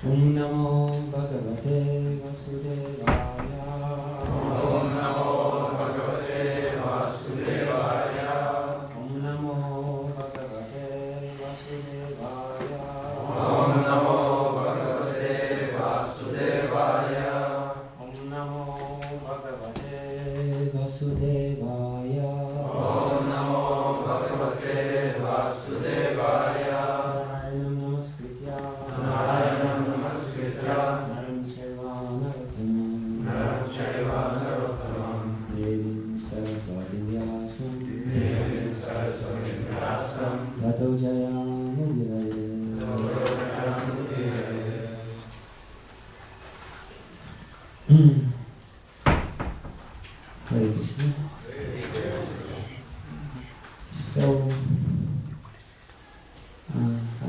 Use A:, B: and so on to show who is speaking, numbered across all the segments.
A: Om Namo Bhagavate Vasudevaya.
B: Om Namo Bhagavate Vasudevaya.
A: Om Namo Bhagavate Vasudevaya.
B: Om Namo Bhagavate Vasudevaya.
A: Om Namo Bhagavate Vasudevaya.
B: Om Namo Bhagavate Vasudevaya.
A: Narayanam Namaskritya.
B: Narayanam Namaskritya.
A: Naram Chaiva Narottamam.
B: Naram Chaiva Narottamam.
A: Devim Saraswati Vyasam.
B: Devim Saraswati Vyasam.
A: Tato Jayamudiraye. Hare Krishna. So, I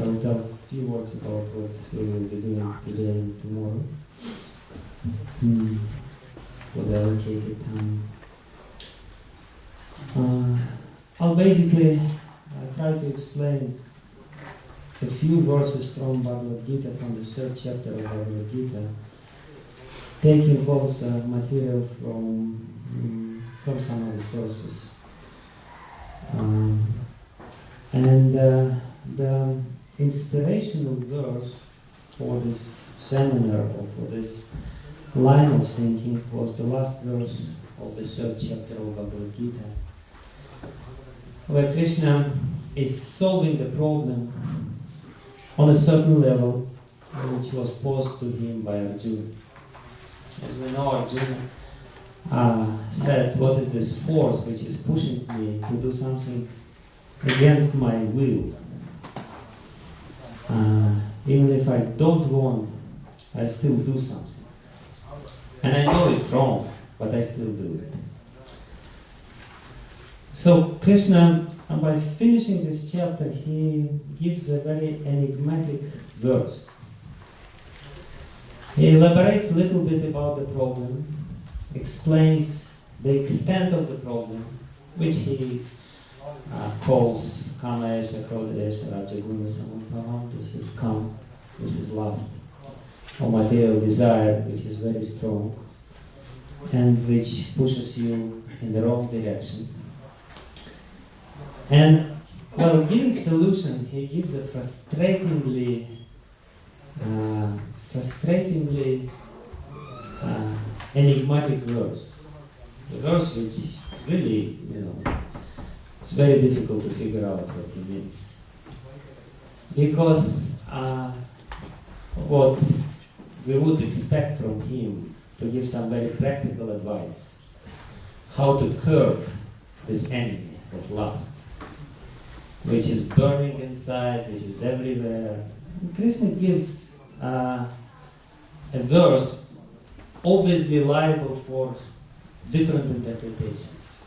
A: will talk a few words about what we will be doing today and tomorrow for the allocated time. I'll basically try to explain a few verses from Bhagavad Gita, from the third chapter of Bhagavad Gita, taking also material from some other sources. And the inspirational verse for this seminar, or for this line of thinking, was the last verse of the third chapter of Bhagavad Gita, where Krishna is solving the problem on a certain level which was posed to him by Arjuna. As we know, Arjuna said, what is this force which is pushing me to do something against my will? Even if I don't want, I still do something. And I know it's wrong, but I still do it. So Krishna, by finishing this chapter, he gives a very enigmatic verse. He elaborates a little bit about the problem, explains the extent of the problem, which he calls Kama Esha, Krodha Esha, Rajaguna Samabhavam. This is Kama, this is lust, or material desire, which is very strong and which pushes you in the wrong direction. And while giving solution, he gives a frustratingly enigmatic verse. The verse which really, it's very difficult to figure out what he means. Because what we would expect from him to give some very practical advice, how to curb this enemy of lust, which is burning inside, which is everywhere. And Krishna gives a verse obviously liable for different interpretations.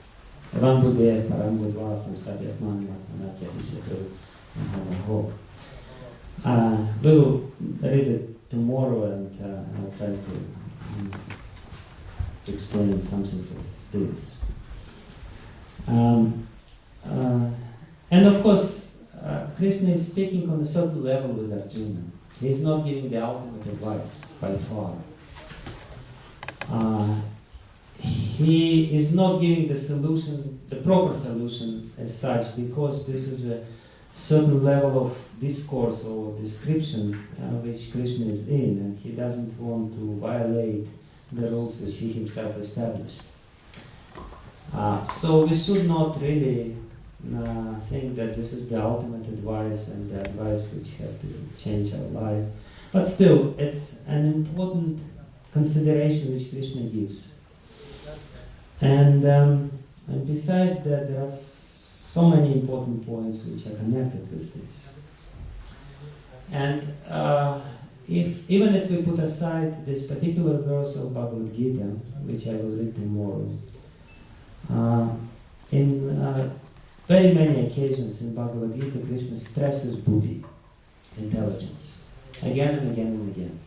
A: Ram Budhe, Param Budva, Samskati Atman, Matmanatya, Ishatu, Mahamaho. We will read it tomorrow, and I'll try to explain something of this. And of course, Krishna is speaking on a certain level with Arjuna. He is not giving the ultimate advice by far. He is not giving the solution, the proper solution as such, because this is a certain level of discourse or description which Krishna is in, and he doesn't want to violate the rules which he himself established. So we should not really think that this is the ultimate advice and the advice which has to change our life. But still, it's an important consideration which Krishna gives. And besides that, there are so many important points which are connected with this. And even if we put aside this particular verse of Bhagavad Gita, which I will read tomorrow, in very many occasions in Bhagavad Gita, Krishna stresses buddhi, intelligence, again and again and again.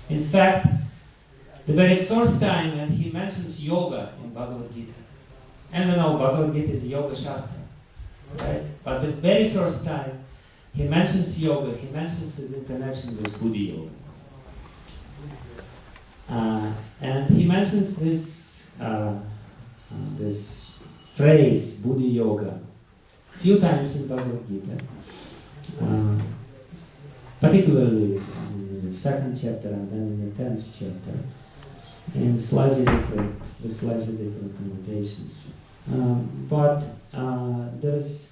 A: In fact, the very first time when he mentions yoga in Bhagavad Gita, and we know Bhagavad Gita is a yoga shastra, right? But the very first time he mentions yoga, he mentions it in connection with buddhi yoga. And he mentions this phrase, Buddhi Yoga, a few times in Bhagavad Gita, particularly in the second chapter and then in the 10th chapter, with slightly different connotations. But there is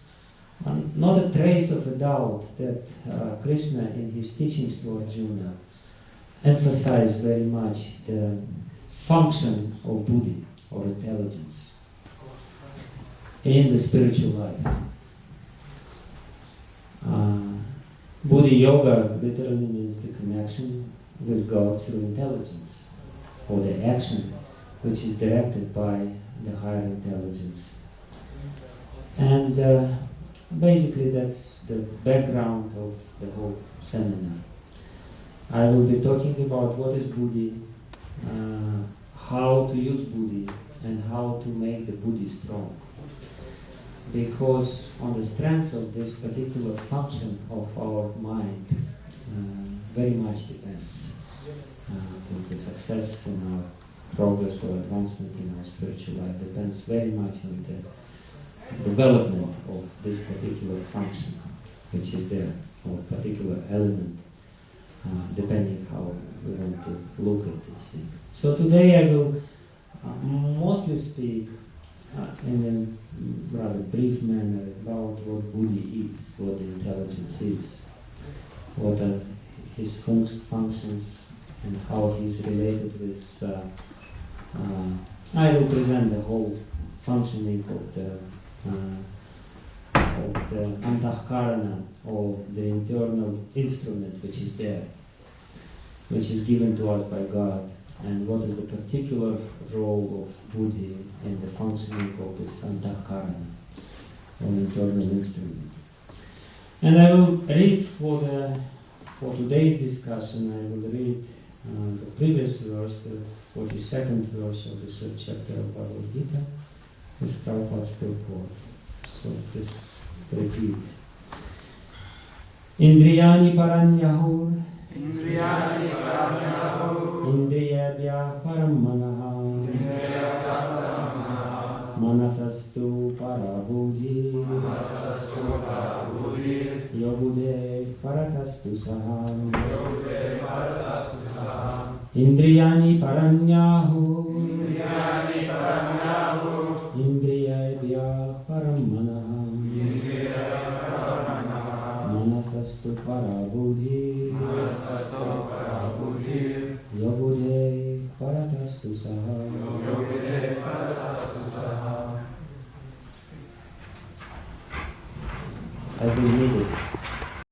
A: not a trace of a doubt that Krishna, in his teachings to Arjuna, emphasized very much the function of buddhi, or intelligence, in the spiritual life. Buddhi Yoga literally means the connection with God through intelligence, or the action which is directed by the higher intelligence. And basically that's the background of the whole seminar. I will be talking about what is buddhi, how to use buddhi, and how to make the buddhi strong. Because on the strength of this particular function of our mind, very much depends the success in our progress or advancement in our spiritual life depends very much on the development of this particular function which is there, or particular element, depending how we want to look at this thing. So today I will mostly speak in a rather brief manner about what buddhi is, what the intelligence is, what are his functions, and how he is related with. I will present the whole functioning of the antahkarana, or the internal instrument which is there, which is given to us by God, and what is the particular role of buddhi in the functioning of this antahkarana, or internal instrument. And I will read for today's discussion, I will read the previous verse, the 42nd verse of the third chapter of Bhagavad Gita, which Prabhupada spoke for. So please repeat. Indriyani paranyahur,
B: Indriyani paramyahu,
A: indriyabhya param manaha,
B: indriyabhya paramanaha,
A: manasastu parabudhi,
B: manasastu parabudhi,
A: yobude paratastu saham,
B: yobude paratastu saham,
A: indriyani paranyahu,
B: indriyani paramyahu,
A: indriyabhya param manaha,
B: indriyabhya paramanaha,
A: manasastu parabudhi,
B: manasastu parabudhi,
A: yobude paratastu saham.
B: yobude paratastu saham.
A: I will read it.